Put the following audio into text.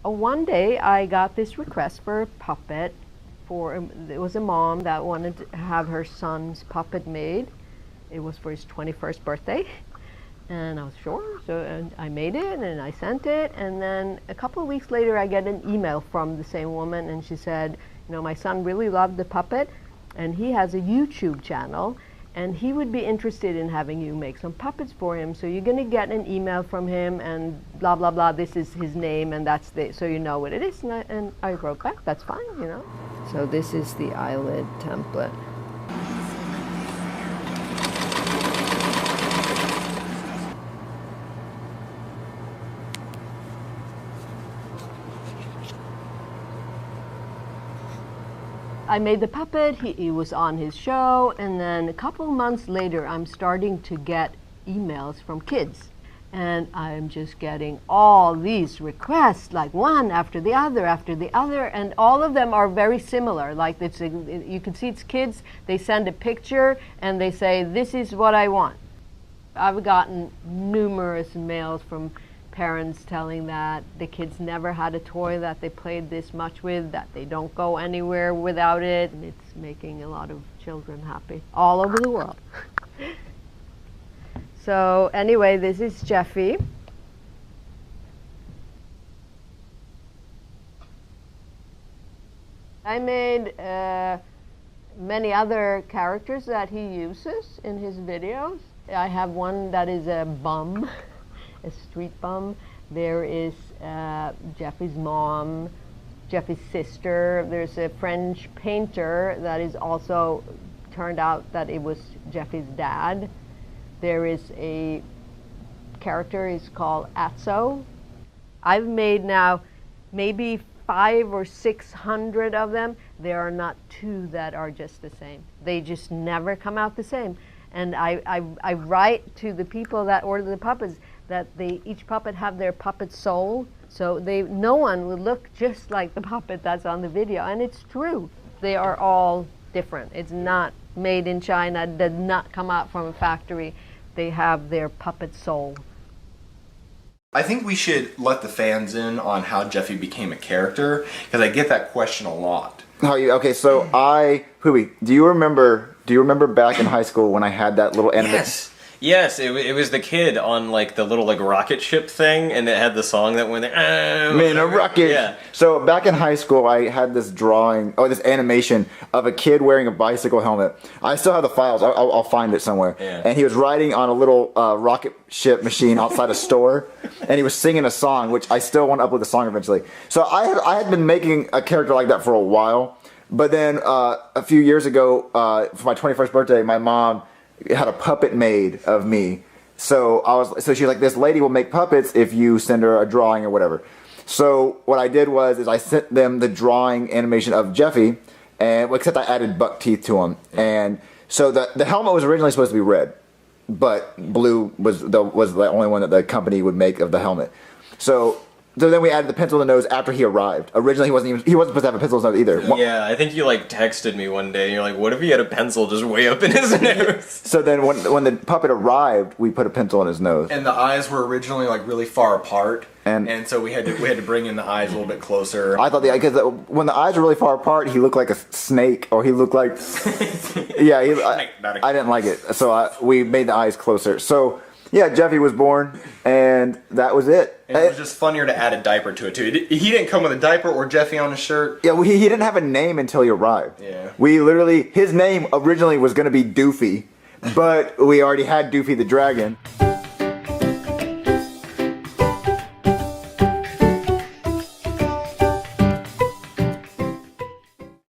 One day I got this request for a puppet. It was a mom that wanted to have her son's puppet made. It was for his 21st birthday. And I was sure, and I made it and I sent it. And then a couple of weeks later, I get an email from the same woman, and she said, you know, my son really loved the puppet, and he has a YouTube channel, and he would be interested in having you make some puppets for him. So you're going to get an email from him, and blah blah blah. This is his name, and that's so you know what it is. And I wrote back, that's fine, you know. So this is the eyelid template. I made the puppet, he was on his show, and then a couple of months later I'm starting to get emails from kids. And I'm just getting all these requests, like one after the other, and all of them are very similar. Like you can see it's kids, they send a picture and they say, this is what I want. I've gotten numerous mails from parents telling that the kids never had a toy that they played this much with, that they don't go anywhere without it, and it's making a lot of children happy all over the world. So anyway, this is Jeffy. I made many other characters that he uses in his videos. I have one that is a bum, a street bum. There is Jeffy's mom, Jeffy's sister. There's a French painter that is also turned out that it was Jeffy's dad. There is a character, he's called Atso. I've made now maybe 500 or 600 of them. There are not two that are just the same. They just never come out the same. And I write to the people that order the puppets that each puppet have their puppet soul. So no one will look just like the puppet that's on the video. And it's true. They are all different. It's not made in China, did not come out from a factory. They have their puppet soul. I think we should let the fans in on how Jeffy became a character, because I get that question a lot. Okay, so do you remember back in high school when I had that little animation? Yes, it was the kid on like the little like rocket ship thing, and it had the song that went Man, a rocket. Yeah. So back in high school, I had this this animation of a kid wearing a bicycle helmet. I still have the files. I'll find it somewhere. Yeah. And he was riding on a little rocket ship machine outside a store, and he was singing a song, which I still want to upload the song eventually. So I had been making a character like that for a while, but then a few years ago, for my 21st birthday, my mom had a puppet made of me. So she's like, this lady will make puppets if you send her a drawing or whatever. So what I did was I sent them the drawing animation of Jeffy, and except I added buck teeth to him. And so the helmet was originally supposed to be red, but blue was the only one that the company would make of the helmet. So then we added the pencil in the nose after he arrived. Originally, he wasn't supposed to have a pencil in his nose either. Yeah, I think you like texted me one day, and you're like, "What if he had a pencil just way up in his nose?" So then, when the puppet arrived, we put a pencil in his nose. And the eyes were originally like really far apart, and so we had to bring in the eyes a little bit closer. I thought because when the eyes were really far apart, he looked like a snake, or he looked like I didn't like it, so we made the eyes closer. So. Yeah, Jeffy was born, and that was it. And it was just funnier to add a diaper to it, too. He didn't come with a diaper or Jeffy on his shirt. Yeah, he didn't have a name until he arrived. Yeah. His name originally was going to be Doofy, but we already had Doofy the Dragon.